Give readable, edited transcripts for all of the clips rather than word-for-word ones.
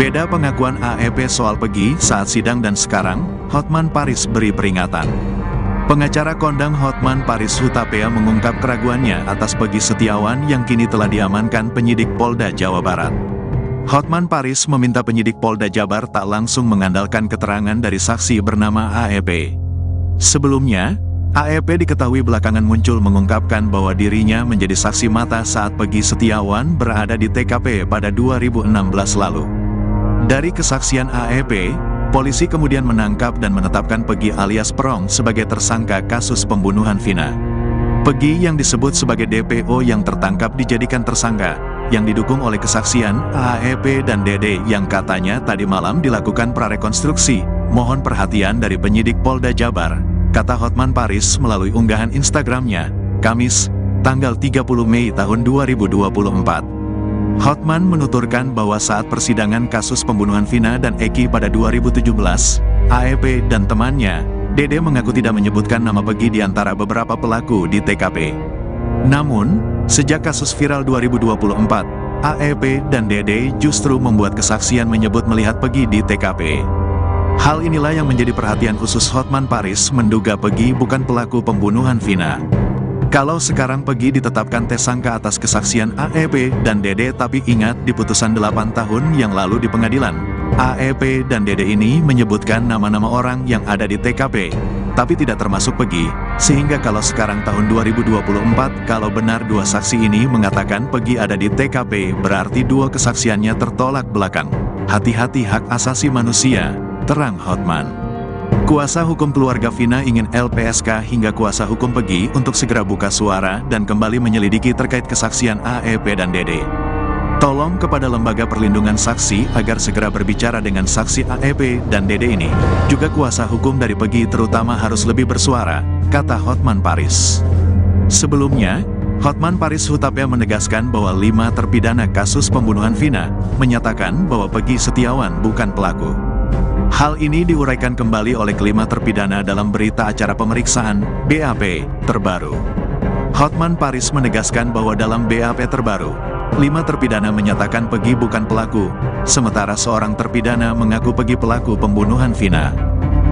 Beda pengakuan AEP soal Peggy saat sidang dan sekarang, Hotman Paris beri peringatan. Pengacara kondang Hotman Paris Hutapea mengungkap keraguannya atas Peggy Setiawan yang kini telah diamankan penyidik Polda Jawa Barat. Hotman Paris meminta penyidik Polda Jabar tak langsung mengandalkan keterangan dari saksi bernama AEP. Sebelumnya, AEP diketahui belakangan muncul mengungkapkan bahwa dirinya menjadi saksi mata saat Peggy Setiawan berada di TKP pada 2016 lalu. Dari kesaksian AEP, polisi kemudian menangkap dan menetapkan Peggy alias Perong sebagai tersangka kasus pembunuhan Vina. Peggy yang disebut sebagai DPO yang tertangkap dijadikan tersangka, yang didukung oleh kesaksian AEP dan Dede yang katanya tadi malam dilakukan prarekonstruksi. Mohon perhatian dari penyidik Polda Jabar, kata Hotman Paris melalui unggahan Instagramnya, Kamis, tanggal 30 Mei tahun 2024. Hotman menuturkan bahwa saat persidangan kasus pembunuhan Vina dan Eki pada 2017, AEP dan temannya, Dede mengaku tidak menyebutkan nama Peggy di antara beberapa pelaku di TKP. Namun, sejak kasus viral 2024, AEP dan Dede justru membuat kesaksian menyebut melihat Peggy di TKP. Hal inilah yang menjadi perhatian khusus Hotman Paris menduga Peggy bukan pelaku pembunuhan Vina. Kalau sekarang Peggy ditetapkan tersangka atas kesaksian AEP dan Dede, tapi ingat di putusan 8 tahun yang lalu di pengadilan, AEP dan Dede ini menyebutkan nama-nama orang yang ada di TKP, tapi tidak termasuk Peggy, sehingga kalau sekarang tahun 2024 kalau benar dua saksi ini mengatakan Peggy ada di TKP, berarti dua kesaksiannya tertolak belakang. Hati-hati hak asasi manusia, terang Hotman. Kuasa hukum keluarga Vina ingin LPSK hingga kuasa hukum Peggy untuk segera buka suara dan kembali menyelidiki terkait kesaksian AEP dan Dede. Tolong kepada Lembaga Perlindungan Saksi agar segera berbicara dengan saksi AEP dan Dede ini. Juga kuasa hukum dari Peggy terutama harus lebih bersuara, kata Hotman Paris. Sebelumnya, Hotman Paris Hutapea menegaskan bahwa 5 terpidana kasus pembunuhan Vina menyatakan bahwa Peggy Setiawan bukan pelaku. Hal ini diuraikan kembali oleh kelima terpidana dalam berita acara pemeriksaan BAP terbaru. Hotman Paris menegaskan bahwa dalam BAP terbaru, 5 terpidana menyatakan Peggy bukan pelaku, sementara seorang terpidana mengaku Peggy pelaku pembunuhan Vina.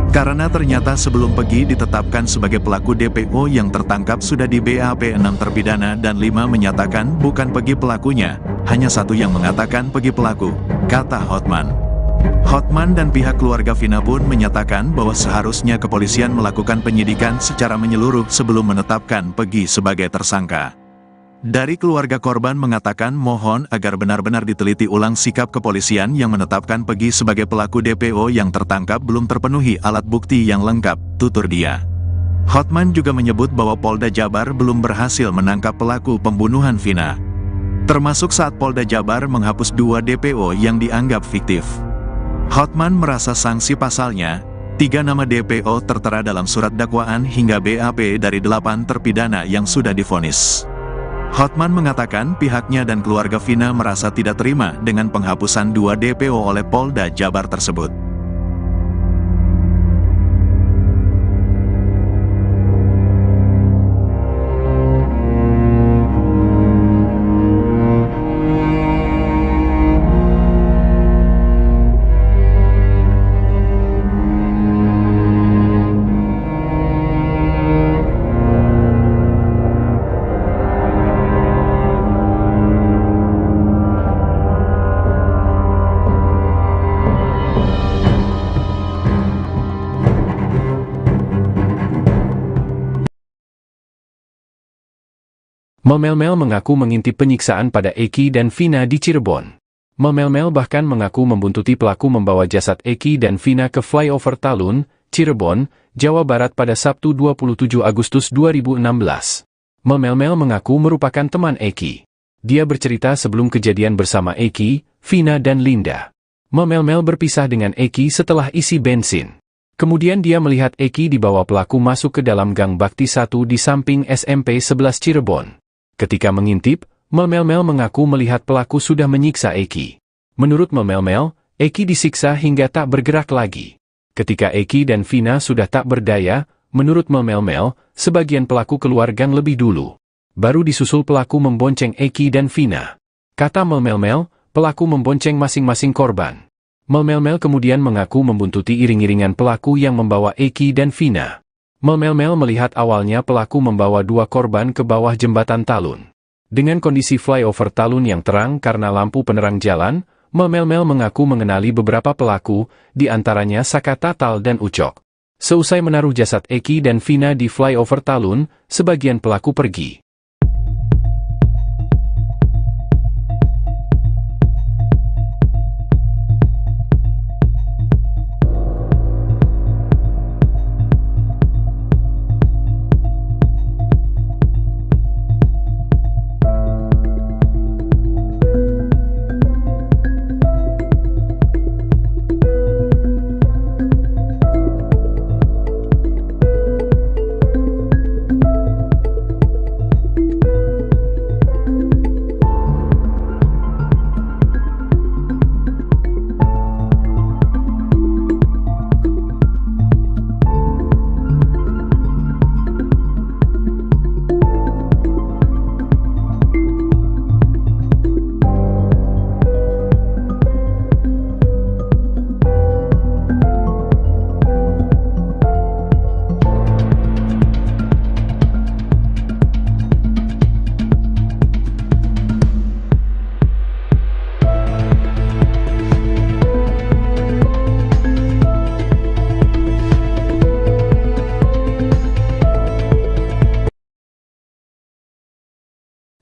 Karena ternyata sebelum Peggy ditetapkan sebagai pelaku DPO yang tertangkap sudah di BAP 6 terpidana dan 5 menyatakan bukan Peggy pelakunya, hanya 1 yang mengatakan Peggy pelaku, kata Hotman. Hotman dan pihak keluarga Vina pun menyatakan bahwa seharusnya kepolisian melakukan penyidikan secara menyeluruh sebelum menetapkan Peggy sebagai tersangka. Dari keluarga korban mengatakan mohon agar benar-benar diteliti ulang sikap kepolisian yang menetapkan Peggy sebagai pelaku DPO yang tertangkap belum terpenuhi alat bukti yang lengkap, tutur dia. Hotman juga menyebut bahwa Polda Jabar belum berhasil menangkap pelaku pembunuhan Vina. Termasuk saat Polda Jabar menghapus 2 DPO yang dianggap fiktif. Hotman merasa sanksi pasalnya, 3 nama DPO tertera dalam surat dakwaan hingga BAP dari 8 terpidana yang sudah divonis. Hotman mengatakan pihaknya dan keluarga Vina merasa tidak terima dengan penghapusan 2 DPO oleh Polda Jabar tersebut. Mel-Mel mengaku mengintip penyiksaan pada Eki dan Vina di Cirebon. Mel-Mel bahkan mengaku membuntuti pelaku membawa jasad Eki dan Vina ke flyover Talun, Cirebon, Jawa Barat pada Sabtu 27 Agustus 2016. Mel-Mel mengaku merupakan teman Eki. Dia bercerita sebelum kejadian bersama Eki, Vina dan Linda. Mel-Mel berpisah dengan Eki setelah isi bensin. Kemudian dia melihat Eki dibawa pelaku masuk ke dalam Gang Bakti 1 di samping SMP 11 Cirebon. Ketika mengintip, Mel-Mel mengaku melihat pelaku sudah menyiksa Eki. Menurut Mel-Mel, Eki disiksa hingga tak bergerak lagi. Ketika Eki dan Vina sudah tak berdaya, menurut Mel-Mel, sebagian pelaku keluar gang lebih dulu. Baru disusul pelaku membonceng Eki dan Vina. Kata Mel-Mel, pelaku membonceng masing-masing korban. Mel kemudian mengaku membuntuti iring-iringan pelaku yang membawa Eki dan Vina. Mel melihat awalnya pelaku membawa dua korban ke bawah jembatan Talun. Dengan kondisi flyover Talun yang terang karena lampu penerang jalan, Mel mengaku mengenali beberapa pelaku, di antaranya Saka Tatal dan Ucok. Seusai menaruh jasad Eki dan Vina di flyover Talun, sebagian pelaku pergi.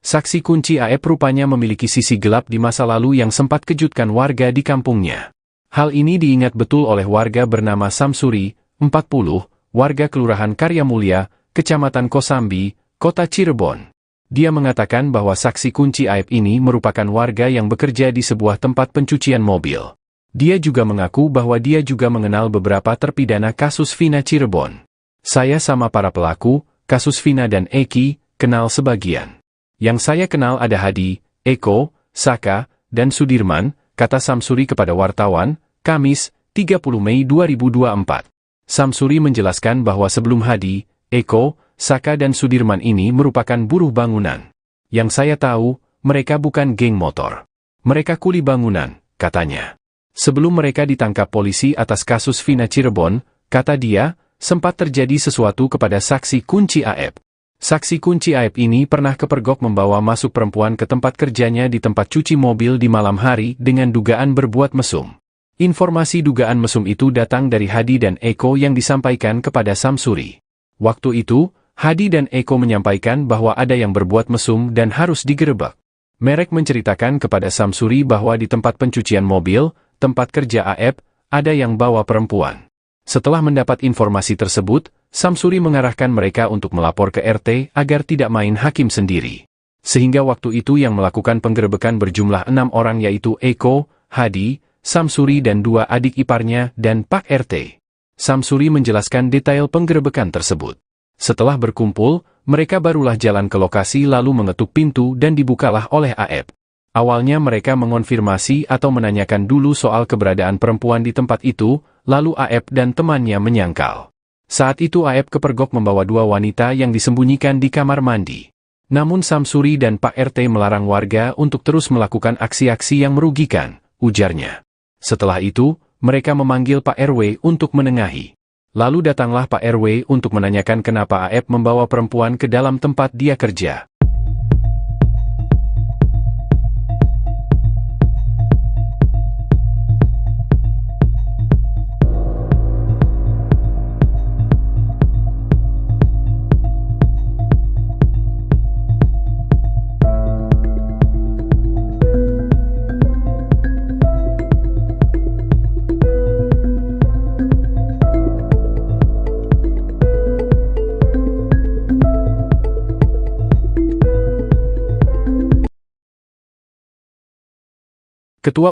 Saksi kunci AEP rupanya memiliki sisi gelap di masa lalu yang sempat kejutkan warga di kampungnya. Hal ini diingat betul oleh warga bernama Samsuri, 40, warga Kelurahan Karyamulya, Kecamatan Kosambi, Kota Cirebon. Dia mengatakan bahwa saksi kunci AEP ini merupakan warga yang bekerja di sebuah tempat pencucian mobil. Dia juga mengaku bahwa dia juga mengenal beberapa terpidana kasus Vina Cirebon. Saya sama para pelaku, kasus Vina dan Eki, kenal sebagian. Yang saya kenal ada Hadi, Eko, Saka, dan Sudirman, kata Samsuri kepada wartawan, Kamis, 30 Mei 2024. Samsuri menjelaskan bahwa sebelum Hadi, Eko, Saka dan Sudirman ini merupakan buruh bangunan. Yang saya tahu, mereka bukan geng motor. Mereka kuli bangunan, katanya. Sebelum mereka ditangkap polisi atas kasus Vina Cirebon, kata dia, sempat terjadi sesuatu kepada saksi kunci AEP. Saksi kunci AEP ini pernah kepergok membawa masuk perempuan ke tempat kerjanya di tempat cuci mobil di malam hari dengan dugaan berbuat mesum. Informasi dugaan mesum itu datang dari Hadi dan Eko yang disampaikan kepada Samsuri. Waktu itu, Hadi dan Eko menyampaikan bahwa ada yang berbuat mesum dan harus digerebek. Merek menceritakan kepada Samsuri bahwa di tempat pencucian mobil, tempat kerja AEP, ada yang bawa perempuan. Setelah mendapat informasi tersebut, Samsuri mengarahkan mereka untuk melapor ke RT agar tidak main hakim sendiri. Sehingga waktu itu yang melakukan penggerebekan berjumlah 6 orang yaitu Eko, Hadi, Samsuri dan 2 adik iparnya dan Pak RT. Samsuri menjelaskan detail penggerebekan tersebut. Setelah berkumpul, mereka barulah jalan ke lokasi lalu mengetuk pintu dan dibukalah oleh AEP. Awalnya mereka mengonfirmasi atau menanyakan dulu soal keberadaan perempuan di tempat itu, lalu AEP dan temannya menyangkal. Saat itu AEP kepergok membawa 2 wanita yang disembunyikan di kamar mandi. Namun Samsuri dan Pak RT melarang warga untuk terus melakukan aksi-aksi yang merugikan, ujarnya. Setelah itu, mereka memanggil Pak RW untuk menengahi. Lalu datanglah Pak RW untuk menanyakan kenapa AEP membawa perempuan ke dalam tempat dia kerja. Ketua